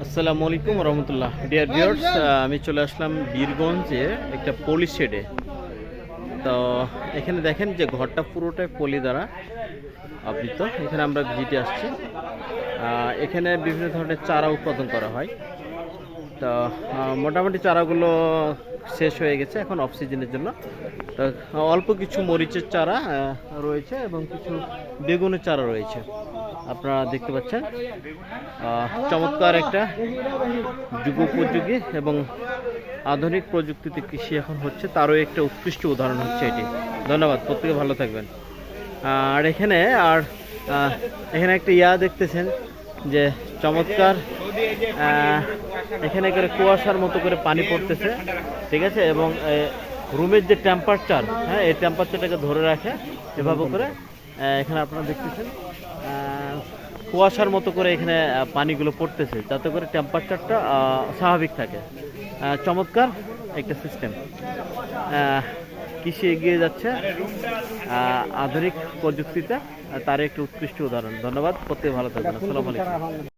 আসসালামু আলাইকুম রহমতুল্লাহ। Dear viewers, আমি চলে আসলাম বীরগঞ্জে একটা পলি শেডে। তো এখানে দেখেন যে ঘরটা পুরোটাই পলি দ্বারা আবৃত। এখানে আমরা ভিজিটে আসছি। এখানে বিভিন্ন ধরনের চারা উৎপাদন করা হয়। তো মোটামুটি চারাগুলো শেষ হয়ে গেছে এখন অফ সিজনের জন্য। তো অল্প কিছু মরিচের চারা রয়েছে এবং কিছু বেগুনের চারা রয়েছে, আপনারা দেখতে পাচ্ছেন। চমৎকার একটা যুগোপযোগী এবং আধুনিক প্রযুক্তিতে কৃষি এখন হচ্ছে, তারও একটা উৎকৃষ্ট উদাহরণ হচ্ছে এটি। ধন্যবাদ, প্রত্যেকে ভালো থাকবেন। আর এখানে এখানে একটা দেখতেছেন যে চমৎকার, এখানে করে কুয়াশার মতো করে পানি পড়তেছে, ঠিক আছে। এবং রুমের যে টেম্পারেচার, হ্যাঁ, এই টেম্পারেচারটাকে ধরে রাখে এভাবে করে। এখানে আপনারা দেখতেছেন কুয়াশার মতো করে এখানে পানিগুলো পড়তেছে, যাতে করে টেম্পারেচারটা স্বাভাবিক থাকে। চমৎকার একটা সিস্টেম। কৃষি এগিয়ে যাচ্ছে আধুনিক প্রযুক্তিতে, তার একটি উৎকৃষ্ট উদাহরণ। ধন্যবাদ, প্রত্যেকে ভালো থাকবেন। আসসালামু আলাইকুম।